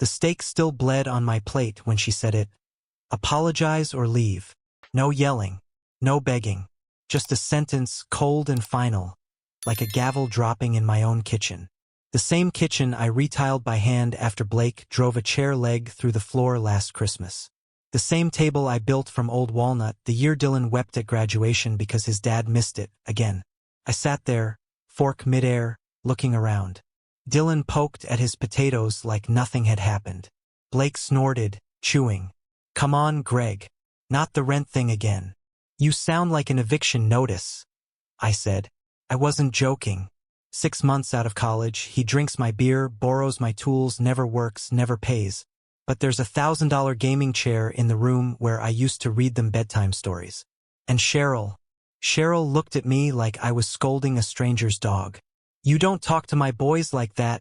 The steak still bled on my plate when she said it. Apologize or leave. No yelling. No begging. Just a sentence, cold and final, like a gavel dropping in my own kitchen. The same kitchen I retiled by hand after Blake drove a chair leg through the floor last Christmas. The same table I built from old walnut the year Dylan wept at graduation because his dad missed it, again. I sat there, fork midair, looking around. Dylan poked at his potatoes like nothing had happened. Blake snorted, chewing. Come on, Greg. Not the rent thing again. You sound like an eviction notice, I said. I wasn't joking. 6 months out of college, he drinks my beer, borrows my tools, never works, never pays. But there's a $1,000 gaming chair in the room where I used to read them bedtime stories. And Cheryl looked at me like I was scolding a stranger's dog. You don't talk to my boys like that,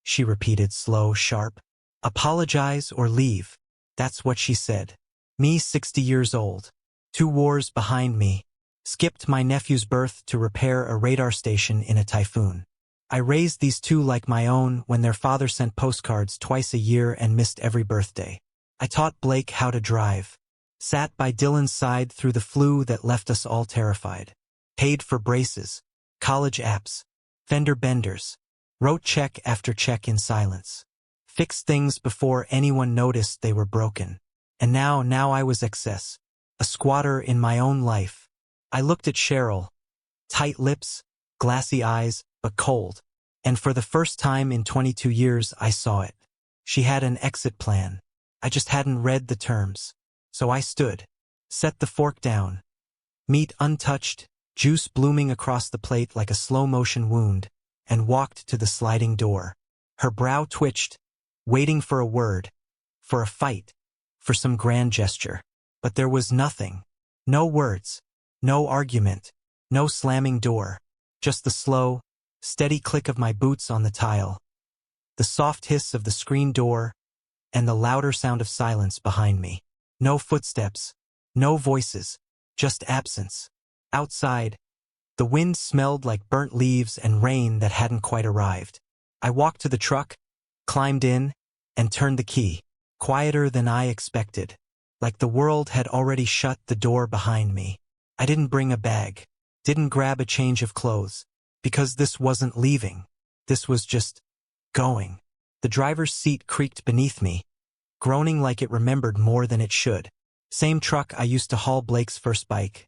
she repeated, slow, sharp. Apologize or leave. That's what she said. Me, 60 years old. 2 wars behind me. Skipped my nephew's birth to repair a radar station in a typhoon. I raised these 2 like my own when their father sent postcards twice a year and missed every birthday. I taught Blake how to drive. Sat by Dylan's side through the flu that left us all terrified. Paid for braces, college apps, fender benders. Wrote check after check in silence. Fixed things before anyone noticed they were broken. And now I was excess. A squatter in my own life. I looked at Cheryl. Tight lips, glassy eyes, but cold. And for the first time in 22 years, I saw it. She had an exit plan. I just hadn't read the terms. So I stood. Set the fork down. Meat untouched, juice blooming across the plate like a slow-motion wound, and walked to the sliding door. Her brow twitched, waiting for a word, for a fight, for some grand gesture. But there was nothing. No words. No argument. No slamming door. Just the slow, steady click of my boots on the tile. The soft hiss of the screen door, and the louder sound of silence behind me. No footsteps. No voices. Just absence. Outside, the wind smelled like burnt leaves and rain that hadn't quite arrived. I walked to the truck, climbed in, and turned the key. Quieter than I expected. Like the world had already shut the door behind me. I didn't bring a bag. Didn't grab a change of clothes. Because this wasn't leaving. This was just going. The driver's seat creaked beneath me, groaning like it remembered more than it should. Same truck I used to haul Blake's first bike.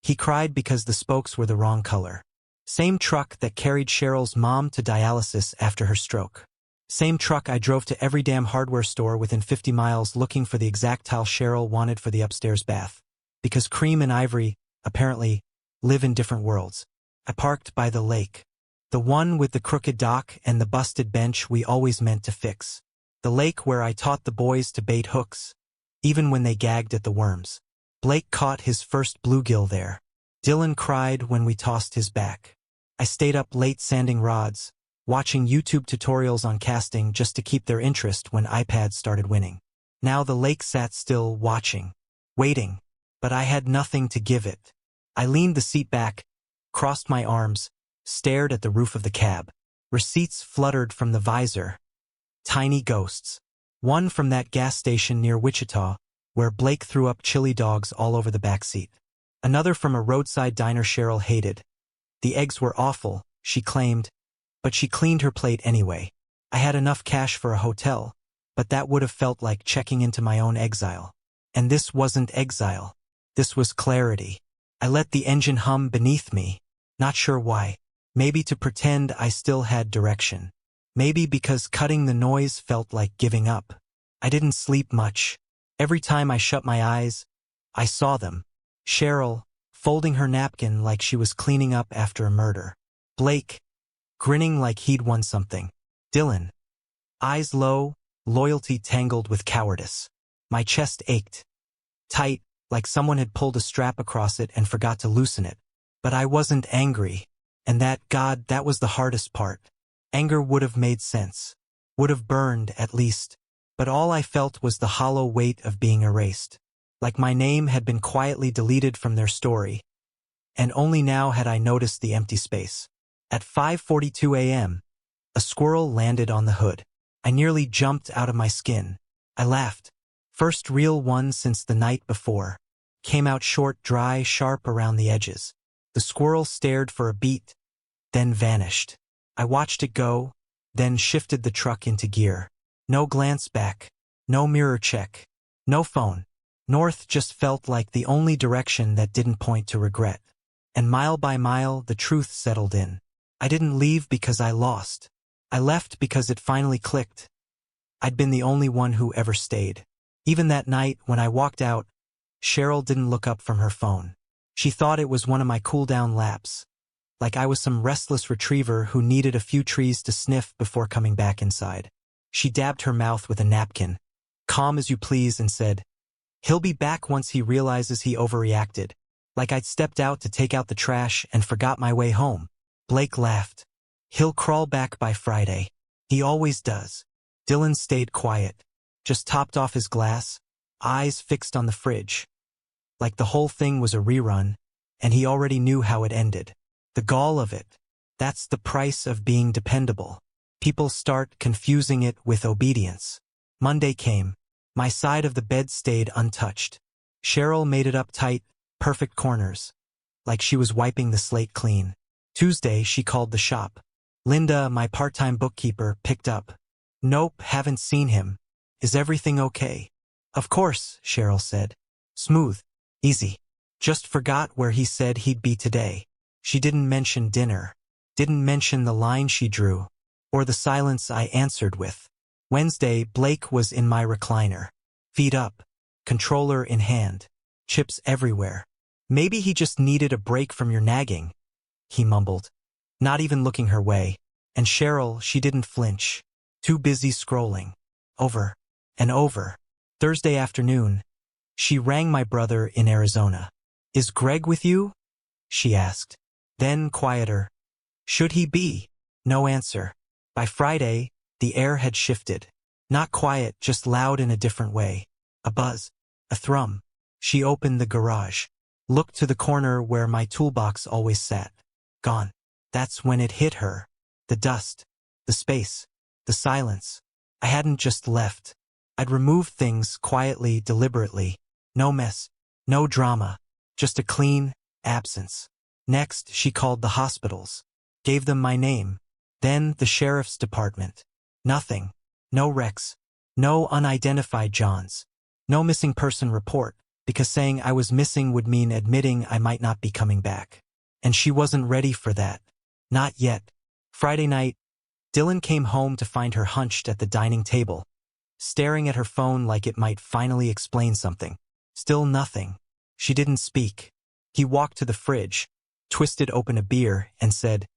He cried because the spokes were the wrong color. Same truck that carried Cheryl's mom to dialysis after her stroke. Same truck I drove to every damn hardware store within 50 miles looking for the exact tile Cheryl wanted for the upstairs bath. Because Cream and Ivory, apparently, live in different worlds. I parked by the lake. The one with the crooked dock and the busted bench we always meant to fix. The lake where I taught the boys to bait hooks, even when they gagged at the worms. Blake caught his first bluegill there. Dylan cried when we tossed his back. I stayed up late sanding rods, watching YouTube tutorials on casting just to keep their interest when iPads started winning. Now the lake sat still, watching, waiting, but I had nothing to give it. I leaned the seat back, crossed my arms, stared at the roof of the cab. Receipts fluttered from the visor. Tiny ghosts. One from that gas station near Wichita, where Blake threw up chili dogs all over the back seat. Another from a roadside diner Cheryl hated. The eggs were awful, she claimed, but she cleaned her plate anyway. I had enough cash for a hotel, but that would have felt like checking into my own exile. And this wasn't exile. This was clarity. I let the engine hum beneath me, not sure why. Maybe to pretend I still had direction. Maybe because cutting the noise felt like giving up. I didn't sleep much. Every time I shut my eyes, I saw them. Cheryl, folding her napkin like she was cleaning up after a murder. Blake, grinning like he'd won something. Dylan, eyes low, loyalty tangled with cowardice. My chest ached. Tight, like someone had pulled a strap across it and forgot to loosen it. But I wasn't angry. And that was the hardest part. Anger would have made sense. Would have burned, at least. But all I felt was the hollow weight of being erased. Like my name had been quietly deleted from their story. And only now had I noticed the empty space. At 5:42 a.m., a squirrel landed on the hood. I nearly jumped out of my skin. I laughed. First real one since the night before. Came out short, dry, sharp around the edges. The squirrel stared for a beat, then vanished. I watched it go, then shifted the truck into gear. No glance back. No mirror check. No phone. North just felt like the only direction that didn't point to regret. And mile by mile, the truth settled in. I didn't leave because I lost. I left because it finally clicked. I'd been the only one who ever stayed. Even that night, when I walked out, Cheryl didn't look up from her phone. She thought it was one of my cool-down laps. Like I was some restless retriever who needed a few trees to sniff before coming back inside. She dabbed her mouth with a napkin, calm as you please, and said, "He'll be back once he realizes he overreacted." Like I'd stepped out to take out the trash and forgot my way home. Blake laughed. "He'll crawl back by Friday. He always does." Dylan stayed quiet, just topped off his glass, eyes fixed on the fridge. Like the whole thing was a rerun, and he already knew how it ended. The gall of it. That's the price of being dependable. People start confusing it with obedience. Monday came. My side of the bed stayed untouched. Cheryl made it up tight, perfect corners, like she was wiping the slate clean. Tuesday, she called the shop. Linda, my part-time bookkeeper, picked up. "Nope, haven't seen him. Is everything okay?" "Of course," Cheryl said. "Smooth. Easy. Just forgot where he said he'd be today." She didn't mention dinner. Didn't mention the line she drew, or the silence I answered with. Wednesday, Blake was in my recliner. Feet up. Controller in hand. Chips everywhere. "Maybe he just needed a break from your nagging," he mumbled, not even looking her way. And Cheryl, she didn't flinch. Too busy scrolling. Over and over. Thursday afternoon, she rang my brother in Arizona. "Is Greg with you?" she asked. Then quieter. "Should he be?" No answer. By Friday, the air had shifted. Not quiet, just loud in a different way. A buzz. A thrum. She opened the garage. Looked to the corner where my toolbox always sat. Gone. That's when it hit her. The dust. The space. The silence. I hadn't just left. I'd removed things quietly, deliberately. No mess. No drama. Just a clean absence. Next, she called the hospitals. Gave them my name. Then the sheriff's department. Nothing. No wrecks. No unidentified Johns. No missing person report, because saying I was missing would mean admitting I might not be coming back. And she wasn't ready for that. Not yet. Friday night, Dylan came home to find her hunched at the dining table, staring at her phone like it might finally explain something. Still nothing. She didn't speak. He walked to the fridge, twisted open a beer, and said,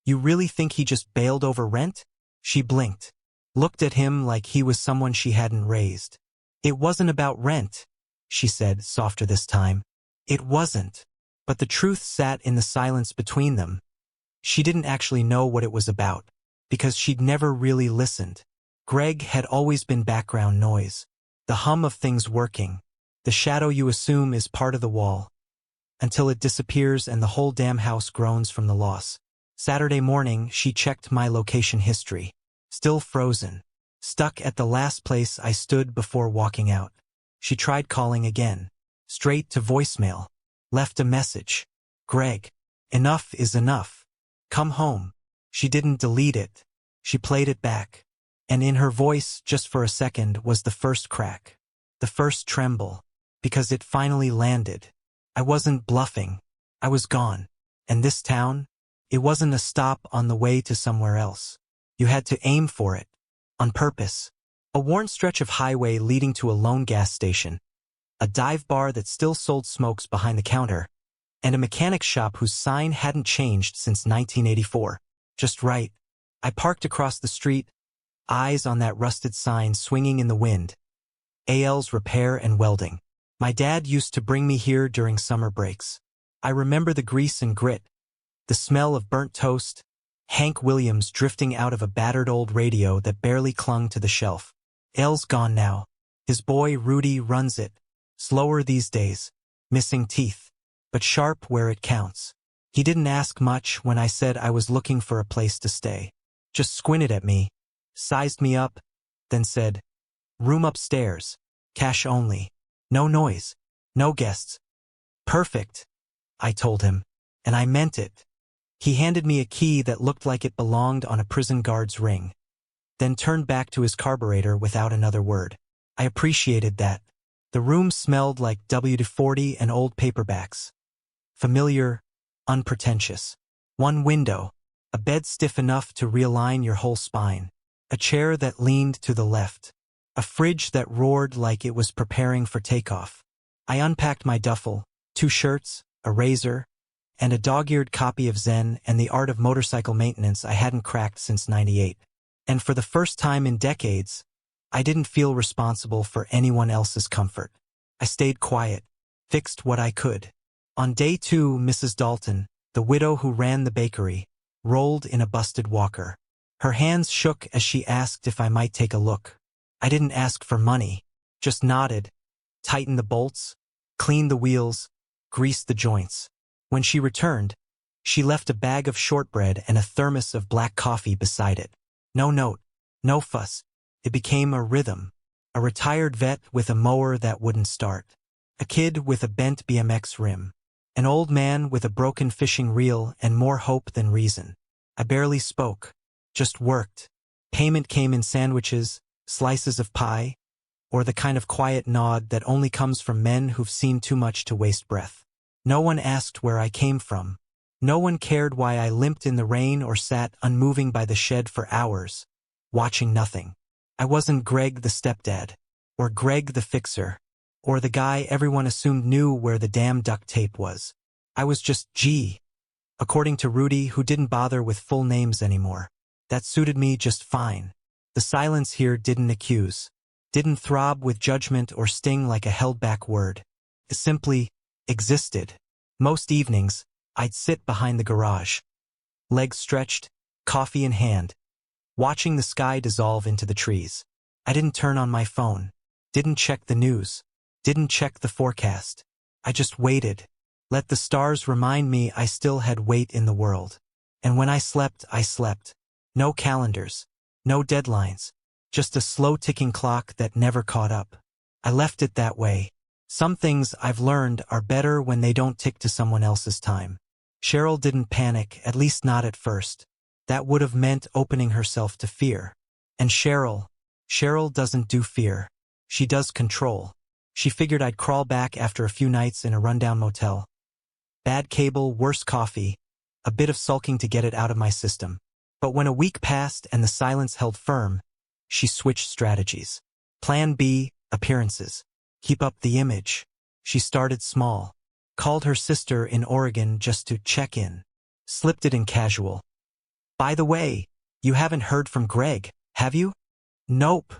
"You really think he just bailed over rent?" She blinked. Looked at him like he was someone she hadn't raised. "It wasn't about rent," she said, softer this time. "It wasn't." But the truth sat in the silence between them. She didn't actually know what it was about, because she'd never really listened. Greg had always been background noise. The hum of things working. The shadow you assume is part of the wall, until it disappears and the whole damn house groans from the loss. Saturday morning, she checked my location history. Still frozen. Stuck at the last place I stood before walking out. She tried calling again. Straight to voicemail. Left a message. "Greg, enough is enough. Come home." She didn't delete it. She played it back. And in her voice, just for a second, was the first crack. The first tremble. Because it finally landed. I wasn't bluffing. I was gone. And this town? It wasn't a stop on the way to somewhere else. You had to aim for it. On purpose. A worn stretch of highway leading to a lone gas station. A dive bar that still sold smokes behind the counter. And a mechanic shop whose sign hadn't changed since 1984. Just right. I parked across the street, eyes on that rusted sign swinging in the wind. AL's Repair and Welding. My dad used to bring me here during summer breaks. I remember the grease and grit, the smell of burnt toast, Hank Williams drifting out of a battered old radio that barely clung to the shelf. Al's gone now. His boy Rudy runs it. Slower these days. Missing teeth. But sharp where it counts. He didn't ask much when I said I was looking for a place to stay. Just squinted at me, sized me up, then said, "Room upstairs. Cash only. No noise. No guests." "Perfect," I told him, and I meant it. He handed me a key that looked like it belonged on a prison guard's ring, then turned back to his carburetor without another word. I appreciated that. The room smelled like WD-40 and old paperbacks. Familiar, unpretentious. One window, a bed stiff enough to realign your whole spine, a chair that leaned to the left, a fridge that roared like it was preparing for takeoff. I unpacked my duffel, 2 shirts, a razor, and a dog-eared copy of Zen and the Art of Motorcycle Maintenance I hadn't cracked since '98. And for the first time in decades, I didn't feel responsible for anyone else's comfort. I stayed quiet, fixed what I could. On day 2, Mrs. Dalton, the widow who ran the bakery, rolled in a busted walker. Her hands shook as she asked if I might take a look. I didn't ask for money, just nodded, tightened the bolts, cleaned the wheels, greased the joints. When she returned, she left a bag of shortbread and a thermos of black coffee beside it. No note, no fuss. It became a rhythm. A retired vet with a mower that wouldn't start. A kid with a bent BMX rim. An old man with a broken fishing reel and more hope than reason. I barely spoke, just worked. Payment came in sandwiches, slices of pie, or the kind of quiet nod that only comes from men who've seen too much to waste breath. No one asked where I came from. No one cared why I limped in the rain or sat unmoving by the shed for hours, watching nothing. I wasn't Greg the stepdad, or Greg the fixer, or the guy everyone assumed knew where the damn duct tape was. I was just G. According to Rudy, who didn't bother with full names anymore. That suited me just fine. The silence here didn't accuse, didn't throb with judgment or sting like a held-back word. It simply existed. Most evenings, I'd sit behind the garage, legs stretched, coffee in hand, watching the sky dissolve into the trees. I didn't turn on my phone, didn't check the news, didn't check the forecast. I just waited. Let the stars remind me I still had weight in the world. And when I slept, I slept. No calendars, no deadlines, just a slow-ticking clock that never caught up. I left it that way. Some things I've learned are better when they don't tick to someone else's time. Cheryl didn't panic, at least not at first. That would have meant opening herself to fear. And Cheryl doesn't do fear. She does control. She figured I'd crawl back after a few nights in a rundown motel. Bad cable, worse coffee, a bit of sulking to get it out of my system. But when a week passed and the silence held firm, she switched strategies. Plan B, appearances. Keep up the image. She started small. Called her sister in Oregon just to check in. Slipped it in casual. "By the way, you haven't heard from Greg, have you?" "Nope,"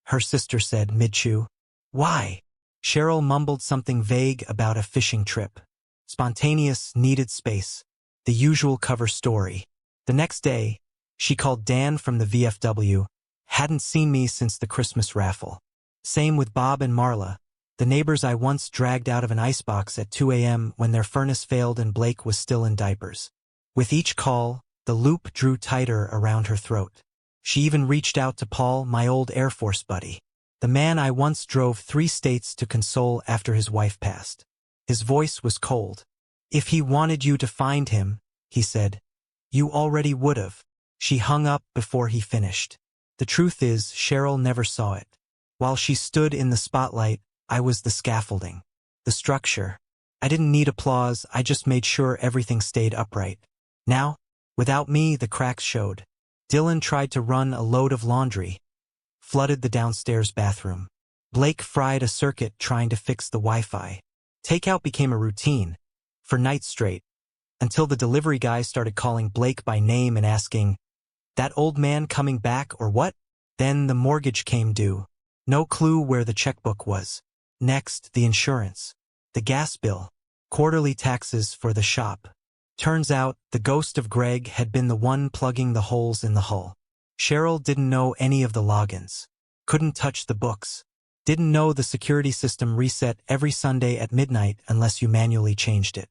her sister said mid-chew. "Why?" Cheryl mumbled something vague about a fishing trip. Spontaneous, needed space. The usual cover story. The next day, she called Dan from the VFW. Hadn't seen me since the Christmas raffle. Same with Bob and Marla, the neighbors I once dragged out of an icebox at 2 a.m. when their furnace failed and Blake was still in diapers. With each call, the loop drew tighter around her throat. She even reached out to Paul, my old Air Force buddy. The man I once drove 3 states to console after his wife passed. His voice was cold. "If he wanted you to find him," he said, "you already would've." She hung up before he finished. The truth is, Cheryl never saw it. While she stood in the spotlight, I was the scaffolding, the structure. I didn't need applause, I just made sure everything stayed upright. Now, without me, the cracks showed. Dylan tried to run a load of laundry, flooded the downstairs bathroom. Blake fried a circuit trying to fix the Wi-Fi. Takeout became a routine, for nights straight, until the delivery guy started calling Blake by name and asking, "That old man coming back or what?" Then the mortgage came due. No clue where the checkbook was. Next, the insurance, the gas bill, quarterly taxes for the shop. Turns out, the ghost of Greg had been the one plugging the holes in the hull. Cheryl didn't know any of the logins. Couldn't touch the books. Didn't know the security system reset every Sunday at midnight unless you manually changed it.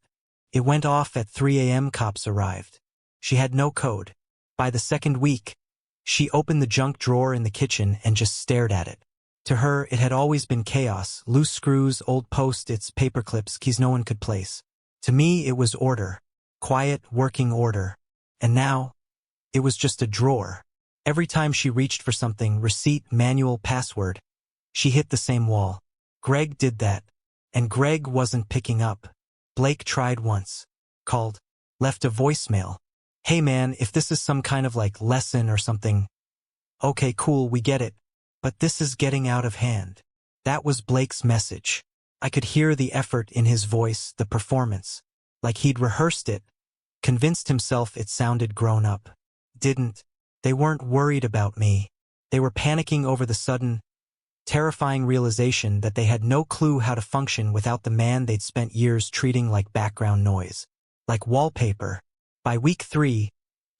It went off at 3 a.m. Cops arrived. She had no code. By the second week, She opened the junk drawer in the kitchen and just stared at it. To her, it had always been chaos, loose screws, old post-its, paper clips, keys no one could place. To me, it was order. Quiet, working order. And now, it was just a drawer. Every time she reached for something, receipt, manual, password, she hit the same wall. Greg did that. And Greg wasn't picking up. Blake tried once. Called. Left a voicemail. Hey man, if this is some kind of lesson or something. Okay, cool, we get it. But this is getting out of hand. That was Blake's message. I could hear the effort in his voice, the performance. Like he'd rehearsed it. Convinced himself it sounded grown up. Didn't. They weren't worried about me. They were panicking over the sudden, terrifying realization that they had no clue how to function without the man they'd spent years treating like background noise. Like wallpaper. By week 3,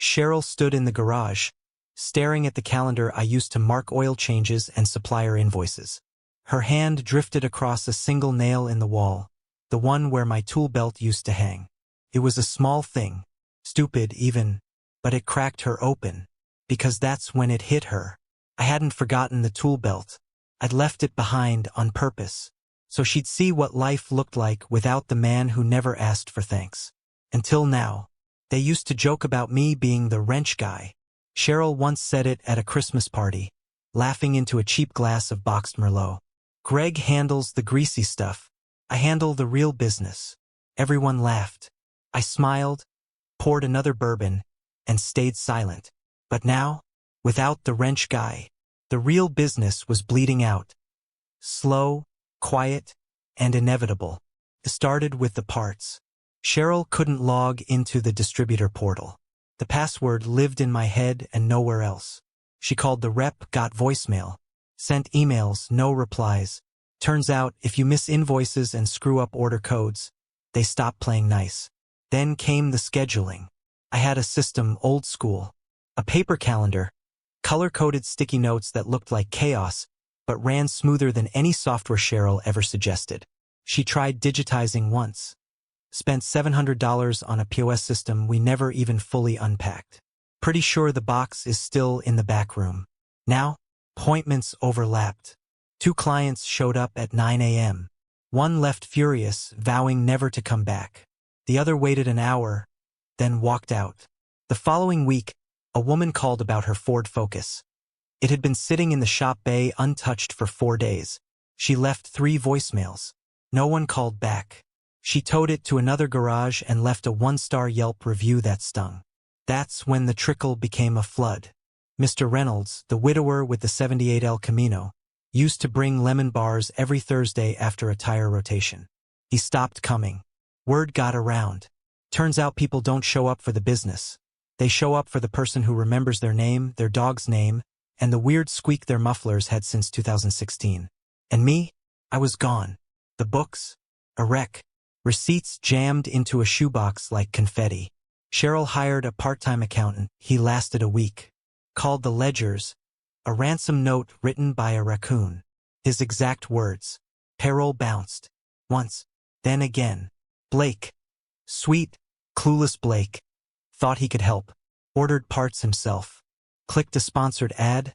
Cheryl stood in the garage, staring at the calendar I used to mark oil changes and supplier invoices. Her hand drifted across a single nail in the wall, the one where my tool belt used to hang. It was a small thing, stupid even, but it cracked her open, because that's when it hit her. I hadn't forgotten the tool belt. I'd left it behind on purpose, so she'd see what life looked like without the man who never asked for thanks. Until now. They used to joke about me being the wrench guy. Cheryl once said it at a Christmas party, laughing into a cheap glass of boxed Merlot. Greg handles the greasy stuff. I handle the real business. Everyone laughed. I smiled, poured another bourbon, and stayed silent. But now, without the wrench guy, the real business was bleeding out. Slow, quiet, and inevitable. It started with the parts. Cheryl couldn't log into the distributor portal. The password lived in my head and nowhere else. She called the rep, got voicemail. Sent emails, no replies. Turns out, if you miss invoices and screw up order codes, they stop playing nice. Then came the scheduling. I had a system, old school. A paper calendar, color-coded sticky notes that looked like chaos, but ran smoother than any software Cheryl ever suggested. She tried digitizing once. Spent $700 on a POS system we never even fully unpacked. Pretty sure the box is still in the back room. Now, appointments overlapped. 2 clients showed up at 9 a.m. One left furious, vowing never to come back. The other waited an hour, then walked out. The following week, a woman called about her Ford Focus. It had been sitting in the shop bay untouched for 4 days. She left 3 voicemails. No one called back. She towed it to another garage and left a 1-star Yelp review that stung. That's when the trickle became a flood. Mr. Reynolds, the widower with the 78 El Camino, used to bring lemon bars every Thursday after a tire rotation. He stopped coming. Word got around. Turns out people don't show up for the business. They show up for the person who remembers their name, their dog's name, and the weird squeak their mufflers had since 2016. And me? I was gone. The books? A wreck. Receipts jammed into a shoebox like confetti. Cheryl hired a part-time accountant. He lasted a week. Called the ledgers. A ransom note written by a raccoon. His exact words. Payroll bounced. Once. Then again. Blake. Sweet, clueless Blake. Thought he could help. Ordered parts himself. Clicked a sponsored ad.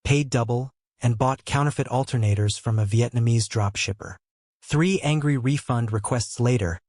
Paid double. And bought counterfeit alternators from a Vietnamese dropshipper. 3 angry refund requests later,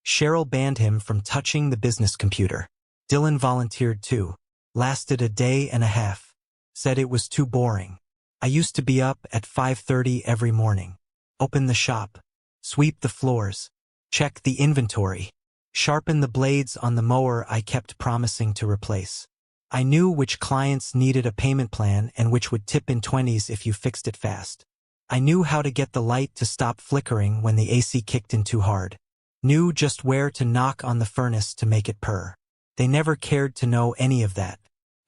Cheryl banned him from touching the business computer. Dylan volunteered too. Lasted a day and a half. Said it was too boring. I used to be up at 5:30 every morning. Open the shop. Sweep the floors. Check the inventory. Sharpen the blades on the mower I kept promising to replace. I knew which clients needed a payment plan and which would tip in 20s if you fixed it fast. I knew how to get the light to stop flickering when the AC kicked in too hard. Knew just where to knock on the furnace to make it purr. They never cared to know any of that.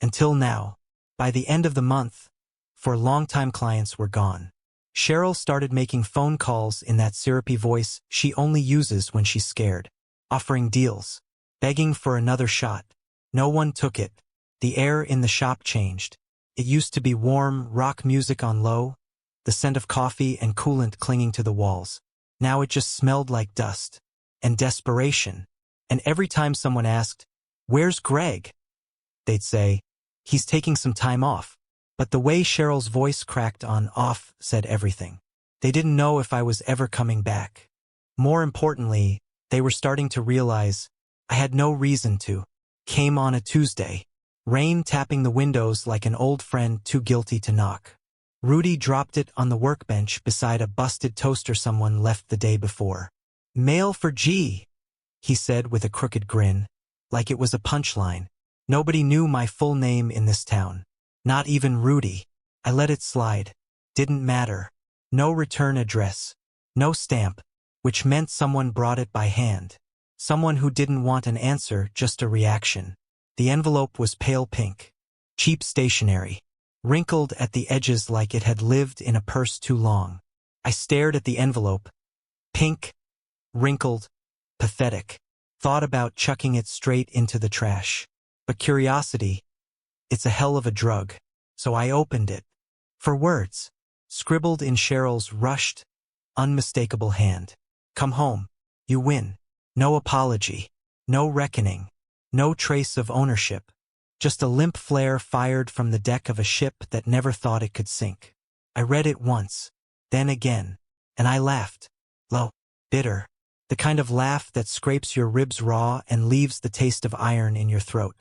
Until now. By the end of the month, 4 longtime clients were gone. Cheryl started making phone calls in that syrupy voice she only uses when she's scared. Offering deals. Begging for another shot. No one took it. The air in the shop changed. It used to be warm rock music on low, the scent of coffee and coolant clinging to the walls. Now it just smelled like dust. And desperation. And every time someone asked, "Where's Greg?" they'd say, He's taking some time off. But the way Cheryl's voice cracked on off said everything. They didn't know if I was ever coming back. More importantly, they were starting to realize I had no reason to. Came on a Tuesday. Rain tapping the windows like an old friend too guilty to knock. Rudy dropped it on the workbench beside a busted toaster someone left the day before. "Mail for G," he said with a crooked grin, like it was a punchline. Nobody knew my full name in this town. Not even Rudy. I let it slide. Didn't matter. No return address. No stamp, which meant someone brought it by hand. Someone who didn't want an answer, just a reaction. The envelope was pale pink. Cheap stationery. Wrinkled at the edges like it had lived in a purse too long. I stared at the envelope. Pink. Wrinkled. Pathetic. Thought about chucking it straight into the trash. But curiosity, it's a hell of a drug. So I opened it. For words. Scribbled in Cheryl's rushed, unmistakable hand. "Come home. You win." No apology. No reckoning. No trace of ownership. Just a limp flare fired from the deck of a ship that never thought it could sink. I read it once. Then again. And I laughed. Low. Bitter. The kind of laugh that scrapes your ribs raw and leaves the taste of iron in your throat.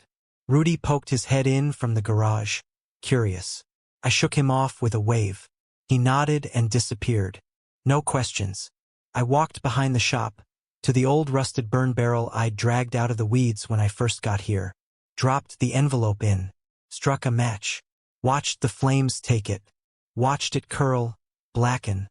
Rudy poked his head in from the garage. Curious. I shook him off with a wave. He nodded and disappeared. No questions. I walked behind the shop, to the old rusted burn barrel I'd dragged out of the weeds when I first got here. Dropped the envelope in. Struck a match. Watched the flames take it. Watched it curl, blacken,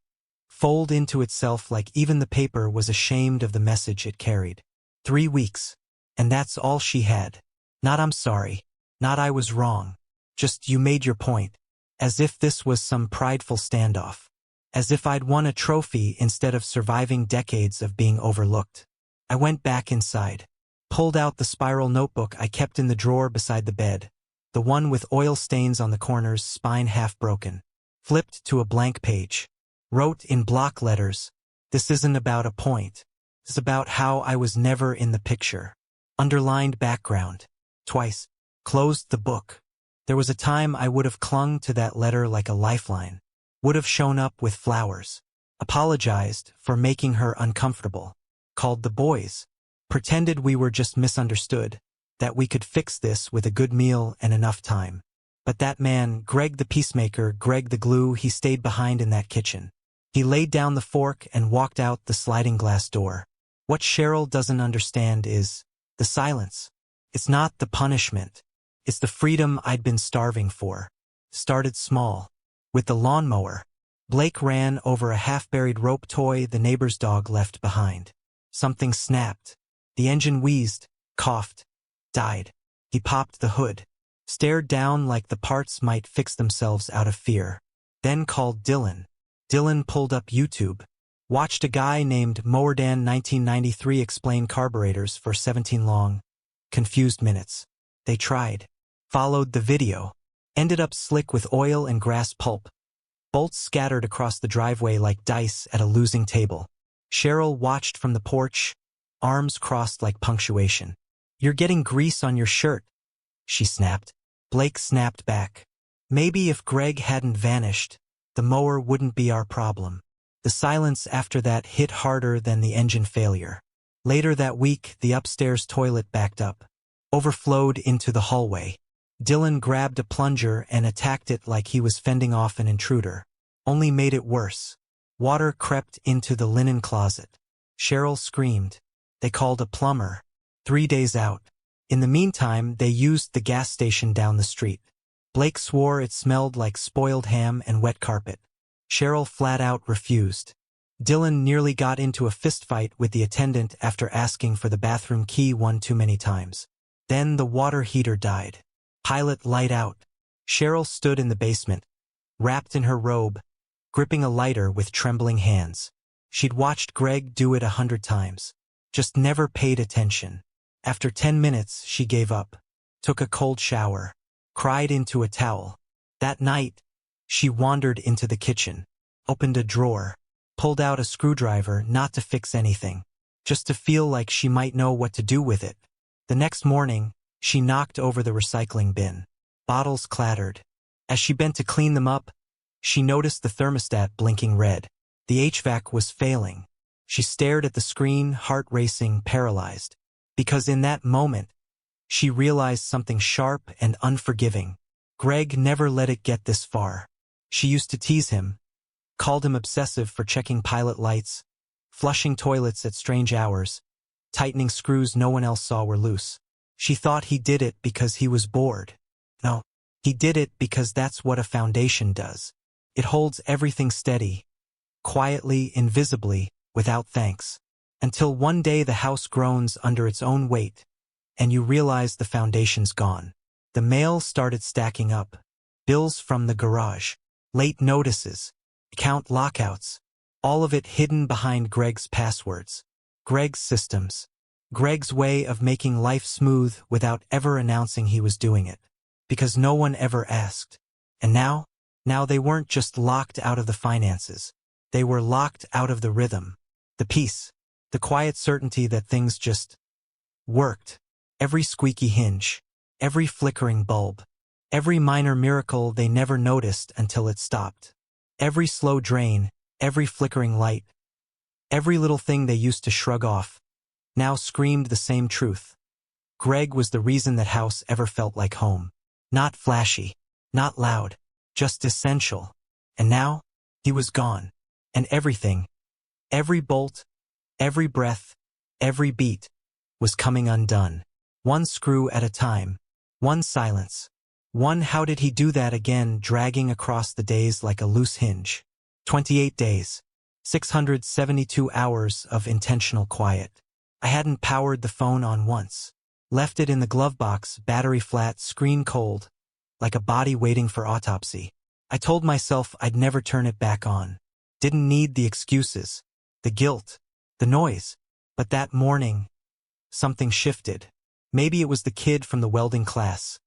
fold into itself like even the paper was ashamed of the message it carried. 3 weeks. And that's all she had. Not "I'm sorry." Not "I was wrong." Just "you made your point." As if this was some prideful standoff. As if I'd won a trophy instead of surviving decades of being overlooked. I went back inside. Pulled out the spiral notebook I kept in the drawer beside the bed. The one with oil stains on the corners, spine half broken. Flipped to a blank page. Wrote in block letters, "This isn't about a point. It's about how I was never in the picture." Underlined background. Twice. Closed the book. There was a time I would have clung to that letter like a lifeline. Would have shown up with flowers. Apologized for making her uncomfortable. Called the boys. Pretended we were just misunderstood. That we could fix this with a good meal and enough time. But that man, Greg the peacemaker, Greg the glue, he stayed behind in that kitchen. He laid down the fork and walked out the sliding glass door. What Cheryl doesn't understand is the silence. It's not the punishment. It's the freedom I'd been starving for. Started small. With the lawnmower. Blake ran over a half-buried rope toy the neighbor's dog left behind. Something snapped. The engine wheezed, coughed, died. He popped the hood. Stared down like the parts might fix themselves out of fear. Then called Dylan. Dylan pulled up YouTube. Watched a guy named Mowerdan 1993 explain carburetors for 17 long, confused minutes. They tried. Followed the video. Ended up slick with oil and grass pulp. Bolts scattered across the driveway like dice at a losing table. Cheryl watched from the porch, arms crossed like punctuation. "You're getting grease on your shirt," she snapped. Blake snapped back. Maybe if Greg hadn't vanished, the mower wouldn't be our problem. The silence after that hit harder than the engine failure. Later that week, the upstairs toilet backed up. Overflowed into the hallway. Dylan grabbed a plunger and attacked it like he was fending off an intruder. Only made it worse. Water crept into the linen closet. Cheryl screamed. They called a plumber. 3 days out. In the meantime, they used the gas station down the street. Blake swore it smelled like spoiled ham and wet carpet. Cheryl flat out refused. Dylan nearly got into a fistfight with the attendant after asking for the bathroom key one too many times. Then the water heater died. Pilot light out. Cheryl stood in the basement, wrapped in her robe, gripping a lighter with trembling hands. She'd watched Greg do it 100 times. Just never paid attention. After 10 minutes, she gave up. Took a cold shower. Cried into a towel. That night, she wandered into the kitchen. Opened a drawer. Pulled out a screwdriver, not to fix anything. Just to feel like she might know what to do with it. The next morning, she knocked over the recycling bin. Bottles clattered. As she bent to clean them up, she noticed the thermostat blinking red. The HVAC was failing. She stared at the screen, heart racing, paralyzed. Because in that moment, she realized something sharp and unforgiving. Greg never let it get this far. She used to tease him, called him obsessive for checking pilot lights, flushing toilets at strange hours, tightening screws no one else saw were loose. She thought he did it because he was bored. No, he did it because that's what a foundation does. It holds everything steady, quietly, invisibly, without thanks. Until one day the house groans under its own weight, and you realize the foundation's gone. The mail started stacking up. Bills from the garage, late notices, account lockouts, all of it hidden behind Greg's passwords. Greg's systems. Greg's way of making life smooth without ever announcing he was doing it. Because no one ever asked. And now they weren't just locked out of the finances. They were locked out of the rhythm, the peace, the quiet certainty that things just worked. Every squeaky hinge, every flickering bulb, every minor miracle they never noticed until it stopped. Every slow drain, every flickering light, every little thing they used to shrug off, now screamed the same truth. Greg was the reason that house ever felt like home. Not flashy, not loud, just essential. And now, he was gone. And everything, every bolt, every breath, every beat, was coming undone. One screw at a time, one silence, one how did he do that again dragging across the days like a loose hinge. 28 days, 672 hours of intentional quiet. I hadn't powered the phone on once. Left it in the glove box, battery flat, screen cold, like a body waiting for autopsy. I told myself I'd never turn it back on. Didn't need the excuses, the guilt, the noise. But that morning, something shifted. Maybe it was the kid from the welding class.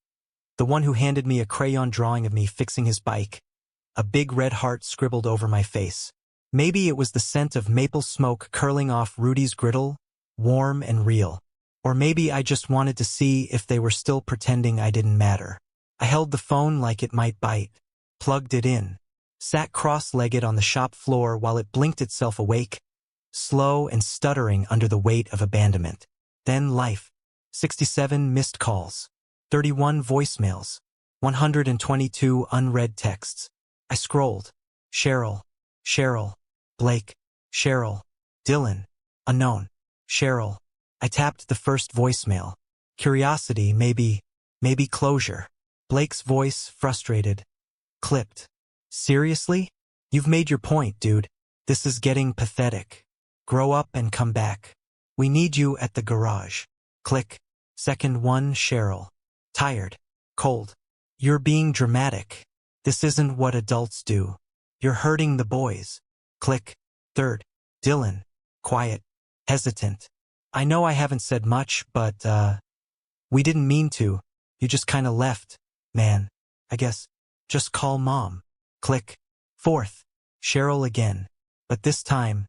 The one who handed me a crayon drawing of me fixing his bike. A big red heart scribbled over my face. Maybe it was the scent of maple smoke curling off Rudy's griddle, warm and real. Or maybe I just wanted to see if they were still pretending I didn't matter. I held the phone like it might bite, plugged it in, sat cross-legged on the shop floor while it blinked itself awake, slow and stuttering under the weight of abandonment. Then life. 67 missed calls, 31 voicemails, 122 unread texts. I scrolled. Cheryl, Blake, Cheryl, Dylan, unknown, Cheryl. I tapped the first voicemail. Curiosity, maybe closure. Blake's voice, frustrated, clipped. Seriously? You've made your point, dude. This is getting pathetic. Grow up and come back. We need you at the garage. Click. Second one, Cheryl. Tired. Cold. You're being dramatic. This isn't what adults do. You're hurting the boys. Click. Third. Dylan. Quiet. Hesitant. I know I haven't said much, but, we didn't mean to. You just kinda left. Man. I guess. Just call Mom. Click. Fourth. Cheryl again. But this time,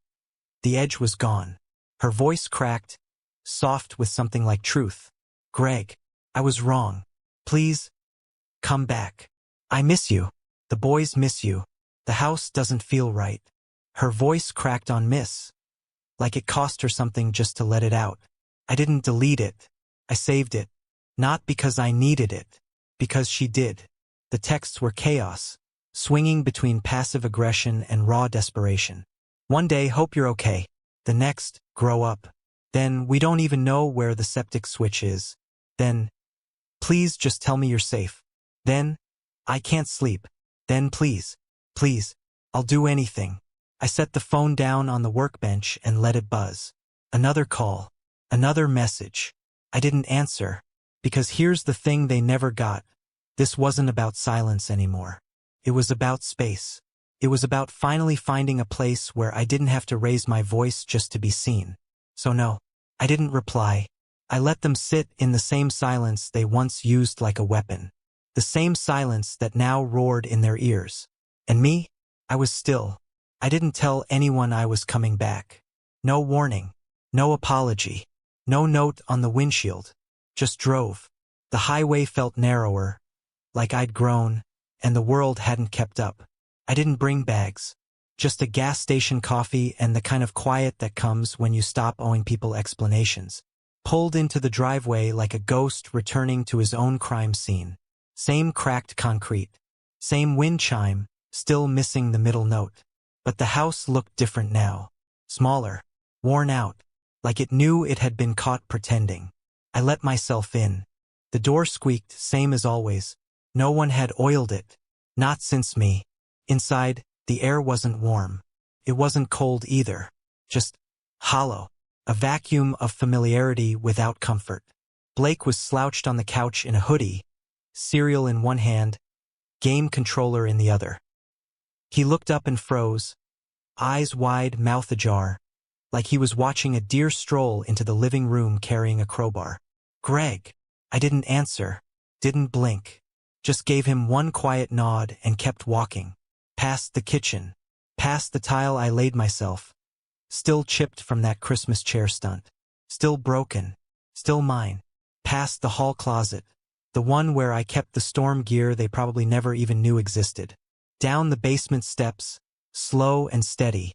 the edge was gone. Her voice cracked, soft with something like truth. Greg, I was wrong. Please, come back. I miss you. The boys miss you. The house doesn't feel right. Her voice cracked on miss, like it cost her something just to let it out. I didn't delete it. I saved it. Not because I needed it. Because she did. The texts were chaos, swinging between passive aggression and raw desperation. One day, hope you're okay. The next, grow up. Then, we don't even know where the septic switch is. Then, please just tell me you're safe. Then, I can't sleep. Then please, I'll do anything. I set the phone down on the workbench and let it buzz. Another call. Another message. I didn't answer. Because here's the thing they never got. This wasn't about silence anymore. It was about space. It was about finally finding a place where I didn't have to raise my voice just to be seen. So no, I didn't reply. I let them sit in the same silence they once used like a weapon. The same silence that now roared in their ears. And me? I was still. I didn't tell anyone I was coming back. No warning. No apology. No note on the windshield. Just drove. The highway felt narrower, like I'd grown, and the world hadn't kept up. I didn't bring bags. Just a gas station coffee and the kind of quiet that comes when you stop owing people explanations. Pulled into the driveway like a ghost returning to his own crime scene. Same cracked concrete. Same wind chime, still missing the middle note. But the house looked different now. Smaller. Worn out. Like it knew it had been caught pretending. I let myself in. The door squeaked, same as always. No one had oiled it. Not since me. Inside, the air wasn't warm. It wasn't cold either. Just hollow. A vacuum of familiarity without comfort. Blake was slouched on the couch in a hoodie, cereal in one hand, game controller in the other. He looked up and froze, eyes wide, mouth ajar, like he was watching a deer stroll into the living room carrying a crowbar. Greg. I didn't answer, didn't blink, just gave him one quiet nod and kept walking. Past the kitchen, past the tile I laid myself, still chipped from that Christmas chair stunt, still broken, still mine, past the hall closet, the one where I kept the storm gear they probably never even knew existed, down the basement steps, slow and steady,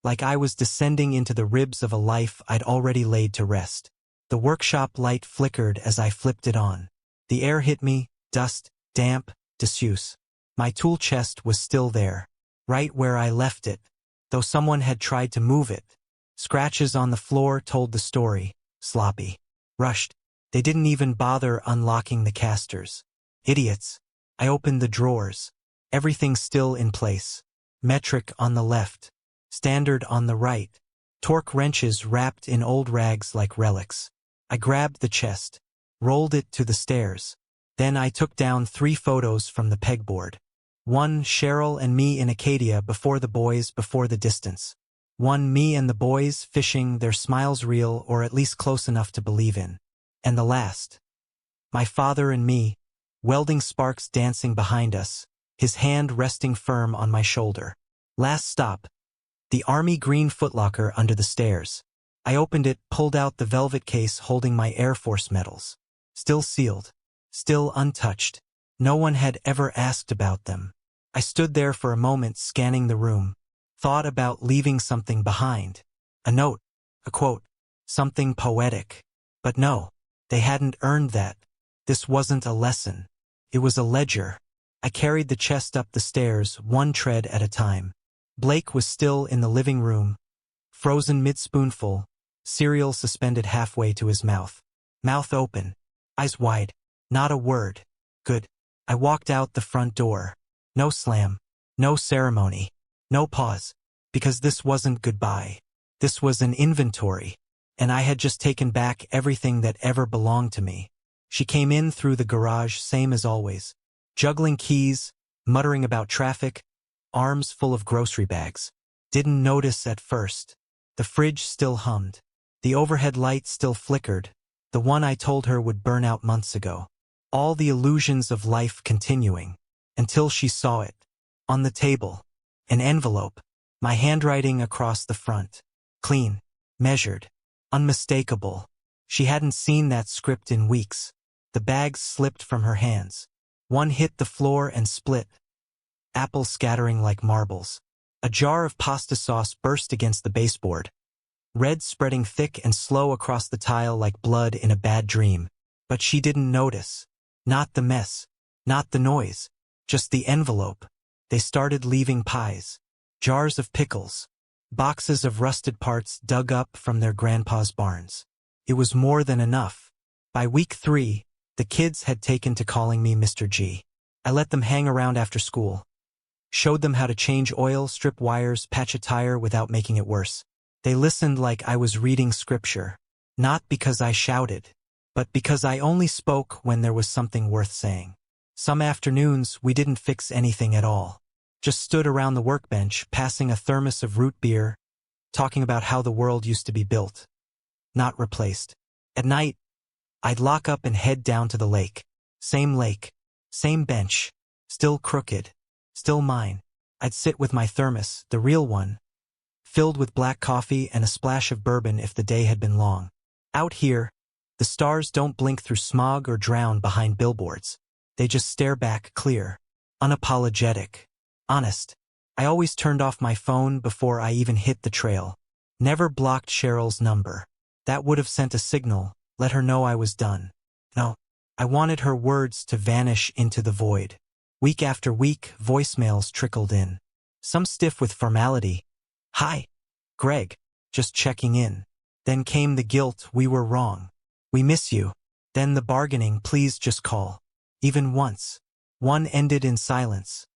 like I was descending into the ribs of a life I'd already laid to rest. The workshop light flickered as I flipped it on. The air hit me, dust, damp, disuse. My tool chest was still there, right where I left it, though someone had tried to move it. Scratches on the floor told the story, sloppy, rushed. They didn't even bother unlocking the casters. Idiots. I opened the drawers. Everything still in place. Metric on the left. Standard on the right. Torque wrenches wrapped in old rags like relics. I grabbed the chest, rolled it to the stairs. Then I took down 3 photos from the pegboard. One, Cheryl and me in Acadia before the boys, before the distance. One, me and the boys fishing, their smiles real or at least close enough to believe in. And the last. My father and me, welding sparks dancing behind us, his hand resting firm on my shoulder. Last stop. The army green footlocker under the stairs. I opened it, pulled out the velvet case holding my Air Force medals. Still sealed. Still untouched. No one had ever asked about them. I stood there for a moment scanning the room. Thought about leaving something behind. A note. A quote. Something poetic. But no. They hadn't earned that. This wasn't a lesson. It was a ledger. I carried the chest up the stairs, one tread at a time. Blake was still in the living room, frozen mid-spoonful, cereal suspended halfway to his mouth. Mouth open, eyes wide, not a word. Good. I walked out the front door. No slam, no ceremony, no pause, because this wasn't goodbye. This was an inventory, and I had just taken back everything that ever belonged to me. She came in through the garage, same as always, juggling keys, muttering about traffic, arms full of grocery bags. Didn't notice at first. The fridge still hummed. The overhead light still flickered, the one I told her would burn out months ago. All the illusions of life continuing, until she saw it. On the table. An envelope. My handwriting across the front. Clean. Measured. Unmistakable. She hadn't seen that script in weeks. The bags slipped from her hands. One hit the floor and split. Apples scattering like marbles. A jar of pasta sauce burst against the baseboard. Red spreading thick and slow across the tile like blood in a bad dream. But she didn't notice. Not the mess. Not the noise. Just the envelope. They started leaving pies. Jars of pickles. Boxes of rusted parts dug up from their grandpa's barns. It was more than enough. By week 3, the kids had taken to calling me Mr. G. I let them hang around after school. Showed them how to change oil, strip wires, patch a tire without making it worse. They listened like I was reading scripture. Not because I shouted, but because I only spoke when there was something worth saying. Some afternoons, we didn't fix anything at all. Just stood around the workbench, passing a thermos of root beer, talking about how the world used to be built, not replaced. At night, I'd lock up and head down to the lake. Same bench, still crooked, still mine. I'd sit with my thermos, the real one, filled with black coffee and a splash of bourbon if the day had been long. Out here, the stars don't blink through smog or drown behind billboards. They just stare back clear, unapologetic, honest. I always turned off my phone before I even hit the trail. Never blocked Cheryl's number. That would have sent a signal, let her know I was done. No, I wanted her words to vanish into the void. Week after week, voicemails trickled in. Some stiff with formality. Hi, Greg, just checking in. Then came the guilt, we were wrong. We miss you. Then the bargaining, please just call. Even once. One ended in silence.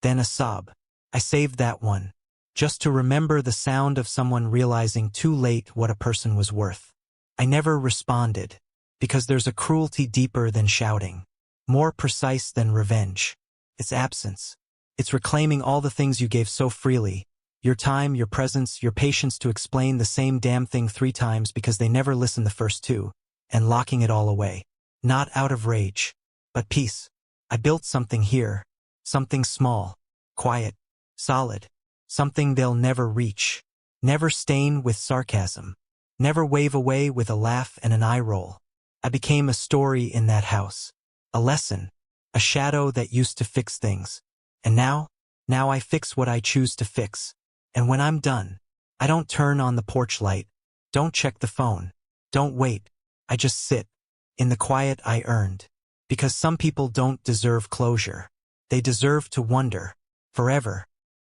Then a sob. I saved that one. Just to remember the sound of someone realizing too late what a person was worth. I never responded. Because there's a cruelty deeper than shouting. More precise than revenge. It's absence. It's reclaiming all the things you gave so freely. Your time, your presence, your patience to explain the same damn thing 3 times because they never listened the first 2. And locking it all away. Not out of rage. But peace. I built something here. Something small. Quiet. Solid. Something they'll never reach. Never stain with sarcasm. Never wave away with a laugh and an eye roll. I became a story in that house. A lesson. A shadow that used to fix things. And now I fix what I choose to fix. And when I'm done, I don't turn on the porch light. Don't check the phone. Don't wait. I just sit. In the quiet I earned. Because some people don't deserve closure. They deserve to wonder. Forever.